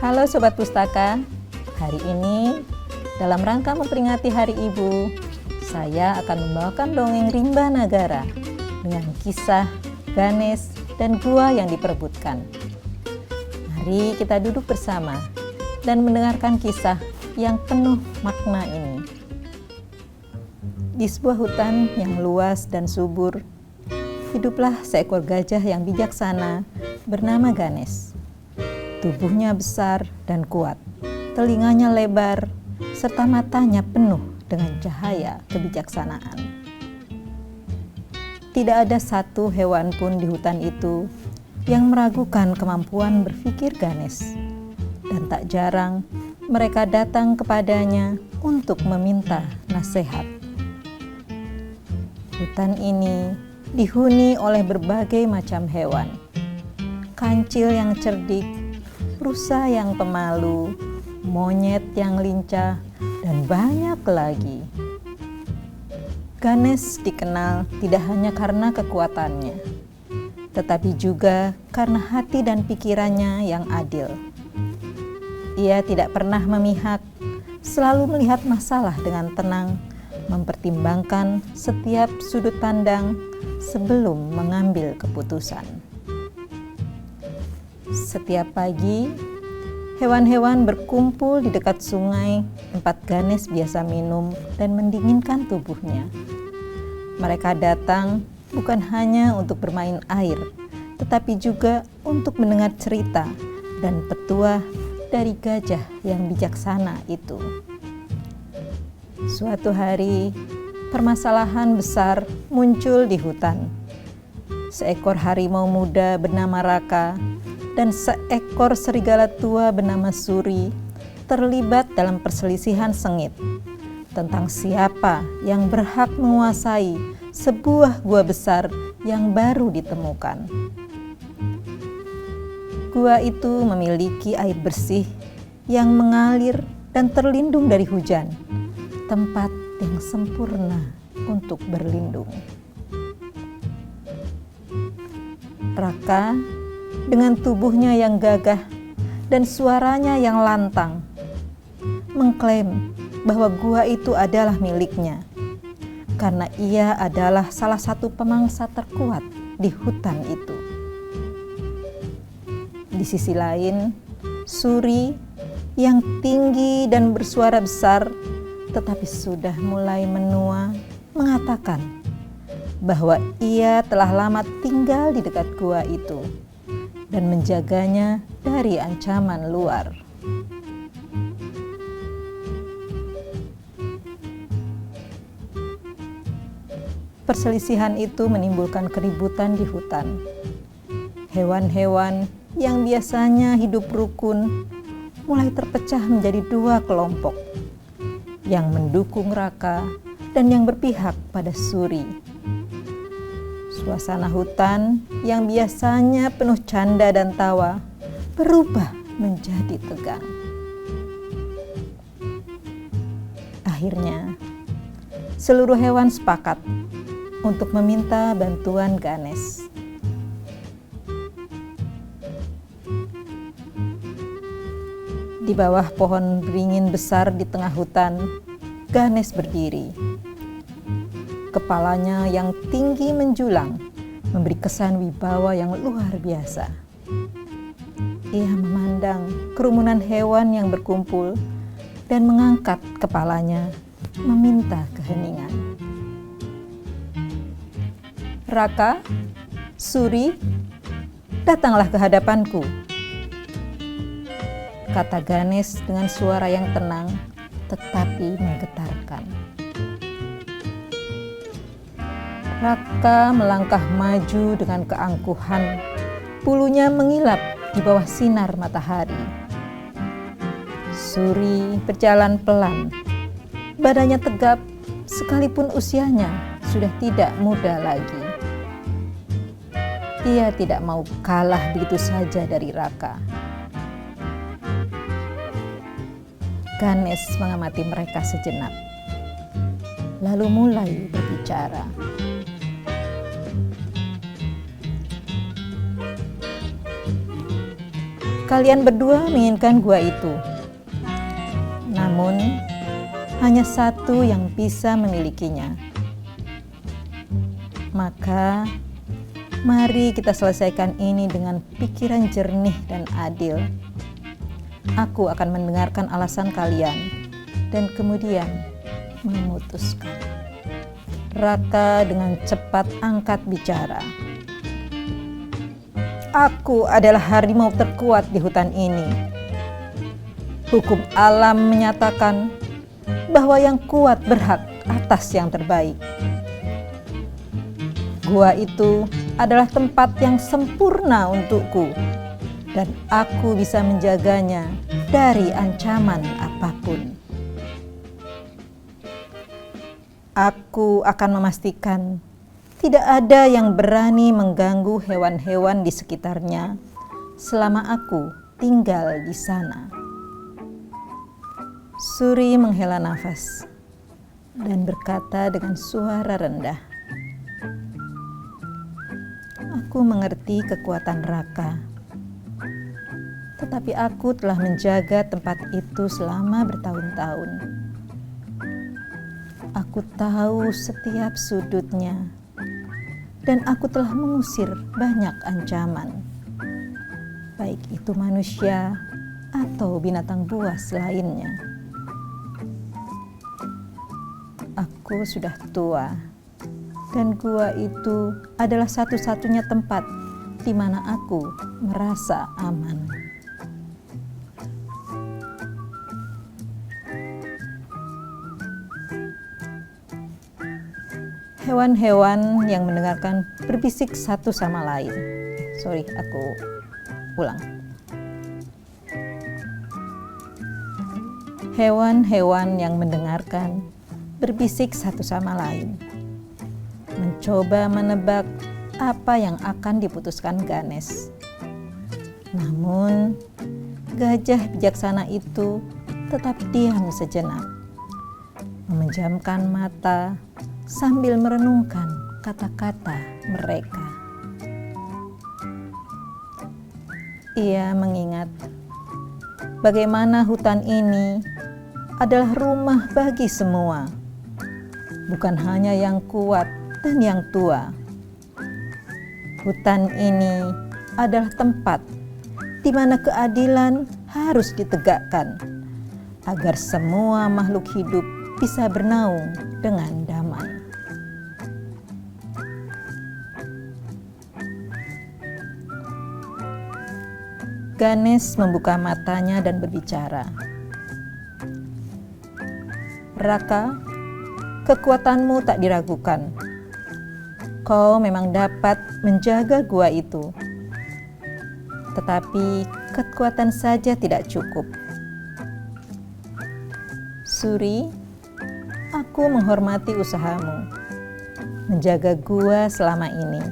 Halo Sobat Pustaka, hari ini dalam rangka memperingati Hari Ibu, saya akan membawakan dongeng Rimba Nagara dengan kisah Ganes dan gua yang diperebutkan. Mari kita duduk bersama dan mendengarkan kisah yang penuh makna ini. Di sebuah hutan yang luas dan subur, hiduplah seekor gajah yang bijaksana bernama Ganes. Tubuhnya besar dan kuat, telinganya lebar, serta matanya penuh dengan cahaya kebijaksanaan. Tidak ada satu hewan pun di hutan itu yang meragukan kemampuan berpikir Ganes, dan tak jarang mereka datang kepadanya untuk meminta nasihat. Hutan ini dihuni oleh berbagai macam hewan, kancil yang cerdik, rusa yang pemalu, monyet yang lincah, dan banyak lagi. Ganes dikenal tidak hanya karena kekuatannya, tetapi juga karena hati dan pikirannya yang adil. Ia tidak pernah memihak, selalu melihat masalah dengan tenang, mempertimbangkan setiap sudut pandang sebelum mengambil keputusan. Setiap pagi, hewan-hewan berkumpul di dekat sungai tempat Ganes biasa minum dan mendinginkan tubuhnya. Mereka datang bukan hanya untuk bermain air, tetapi juga untuk mendengar cerita dan petuah dari gajah yang bijaksana itu. Suatu hari, permasalahan besar muncul di hutan. Seekor harimau muda bernama Raka dan seekor serigala tua bernama Suri terlibat dalam perselisihan sengit tentang siapa yang berhak menguasai sebuah gua besar yang baru ditemukan. Gua itu memiliki air bersih yang mengalir dan terlindung dari hujan, tempat yang sempurna untuk berlindung. Raka dengan tubuhnya yang gagah dan suaranya yang lantang mengklaim bahwa gua itu adalah miliknya karena ia adalah salah satu pemangsa terkuat di hutan itu. Di sisi lain, Suri yang tinggi dan bersuara besar tetapi sudah mulai menua mengatakan bahwa ia telah lama tinggal di dekat gua itu dan menjaganya dari ancaman luar. Perselisihan itu menimbulkan keributan di hutan. Hewan-hewan yang biasanya hidup rukun mulai terpecah menjadi dua kelompok, yang mendukung Raka dan yang berpihak pada Suri. Suasana hutan yang biasanya penuh canda dan tawa berubah menjadi tegang. Akhirnya, seluruh hewan sepakat untuk meminta bantuan Ganes. Di bawah pohon beringin besar di tengah hutan, Ganes berdiri. Kepalanya yang tinggi menjulang memberi kesan wibawa yang luar biasa. Ia memandang kerumunan hewan yang berkumpul dan mengangkat kepalanya meminta keheningan. Raka, Suri, datanglah ke hadapanku, kata Ganes dengan suara yang tenang tetapi menggetarkan. Raka melangkah maju dengan keangkuhan, bulunya mengilap di bawah sinar matahari. Suri berjalan pelan, badannya tegap sekalipun usianya sudah tidak muda lagi. Ia tidak mau kalah begitu saja dari Raka. Ganes mengamati mereka sejenak, lalu mulai berbicara. Kalian berdua menginginkan gua itu. Namun, hanya satu yang bisa memilikinya. Maka, mari kita selesaikan ini dengan pikiran jernih dan adil. Aku akan mendengarkan alasan kalian dan kemudian memutuskan. Raka dengan cepat angkat bicara. Aku adalah harimau terkuat di hutan ini. Hukum alam menyatakan bahwa yang kuat berhak atas yang terbaik. Gua itu adalah tempat yang sempurna untukku, dan aku bisa menjaganya dari ancaman apapun. Aku akan memastikan tidak ada yang berani mengganggu hewan-hewan di sekitarnya selama aku tinggal di sana. Suri menghela nafas dan berkata dengan suara rendah, "Aku mengerti kekuatan Raka, tetapi aku telah menjaga tempat itu selama bertahun-tahun. Aku tahu setiap sudutnya, dan aku telah mengusir banyak ancaman, baik itu manusia atau binatang buas lainnya. Aku sudah tua, dan gua itu adalah satu-satunya tempat di mana aku merasa aman." Hewan-hewan yang mendengarkan berbisik satu sama lain. Aku ulang. Hewan-hewan yang mendengarkan berbisik satu sama lain, mencoba menebak apa yang akan diputuskan Ganesh. Namun, gajah bijaksana itu tetap diam sejenak, memejamkan mata sambil merenungkan kata-kata mereka. Ia mengingat bagaimana hutan ini adalah rumah bagi semua, bukan hanya yang kuat dan yang tua. Hutan ini adalah tempat di mana keadilan harus ditegakkan agar semua makhluk hidup bisa bernaung dengan damai. Ganesh membuka matanya dan berbicara. Raka, kekuatanmu tak diragukan. Kau memang dapat menjaga gua itu. Tetapi kekuatan saja tidak cukup. Suri, aku menghormati usahamu menjaga gua selama ini.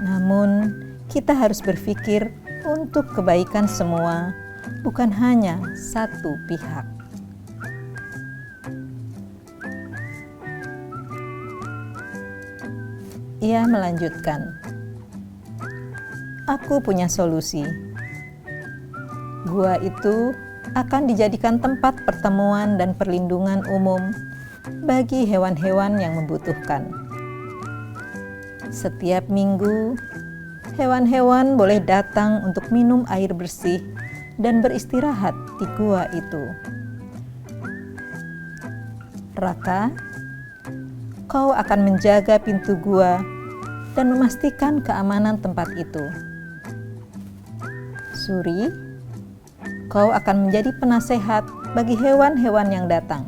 Namun, kita harus berpikir untuk kebaikan semua, bukan hanya satu pihak. Ia melanjutkan, aku punya solusi. Gua itu akan dijadikan tempat pertemuan dan perlindungan umum bagi hewan-hewan yang membutuhkan. Setiap minggu, hewan-hewan boleh datang untuk minum air bersih dan beristirahat di gua itu. Raka, kau akan menjaga pintu gua dan memastikan keamanan tempat itu. Suri, kau akan menjadi penasehat bagi hewan-hewan yang datang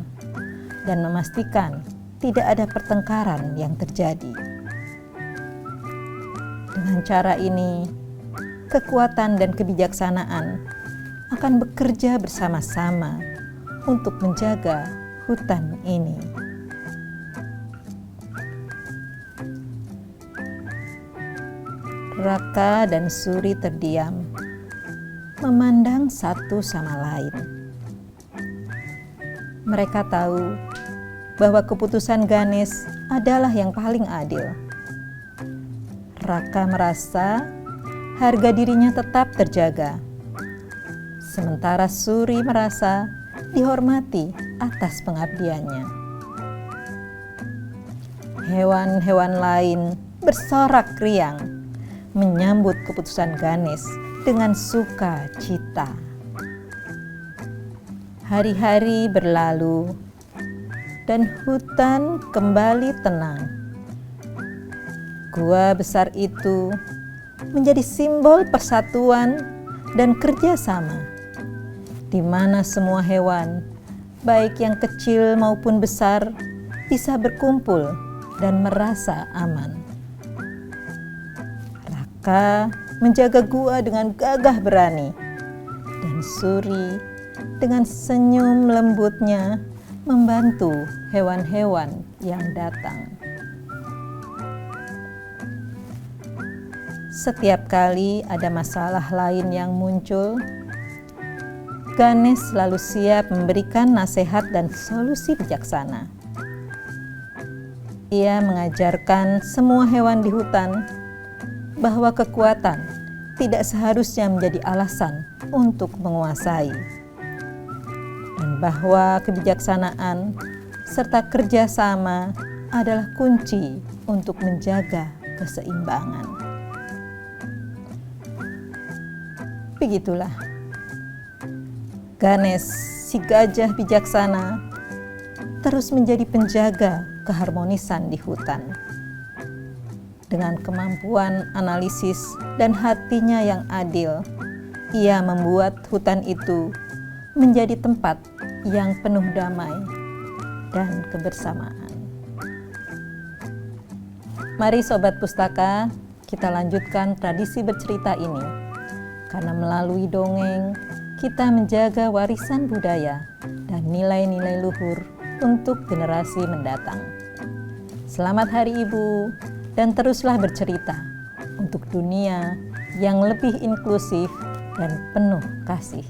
dan memastikan tidak ada pertengkaran yang terjadi. Dengan cara ini, kekuatan dan kebijaksanaan akan bekerja bersama-sama untuk menjaga hutan ini. Raka dan Suri terdiam, memandang satu sama lain. Mereka tahu bahwa keputusan Ganesh adalah yang paling adil. Raka merasa harga dirinya tetap terjaga sementara Suri merasa dihormati atas pengabdiannya. Hewan-hewan lain bersorak riang menyambut keputusan Ganesh dengan sukacita. Hari-hari berlalu dan hutan kembali tenang. Gua besar itu menjadi simbol persatuan dan kerjasama, di mana semua hewan, baik yang kecil maupun besar, bisa berkumpul dan merasa aman. Raka menjaga gua dengan gagah berani, dan Suri dengan senyum lembutnya membantu hewan-hewan yang datang. Setiap kali ada masalah lain yang muncul, Ganesh selalu siap memberikan nasihat dan solusi bijaksana. Ia mengajarkan semua hewan di hutan bahwa kekuatan tidak seharusnya menjadi alasan untuk menguasai, dan bahwa kebijaksanaan serta kerjasama adalah kunci untuk menjaga keseimbangan. Begitulah, Ganesh, si gajah bijaksana, terus menjadi penjaga keharmonisan di hutan. Dengan kemampuan analisis dan hatinya yang adil, ia membuat hutan itu menjadi tempat yang penuh damai dan kebersamaan. Mari Sobat Pustaka, kita lanjutkan tradisi bercerita ini. Karena melalui dongeng, kita menjaga warisan budaya dan nilai-nilai luhur untuk generasi mendatang. Selamat Hari Ibu, dan teruslah bercerita untuk dunia yang lebih inklusif dan penuh kasih.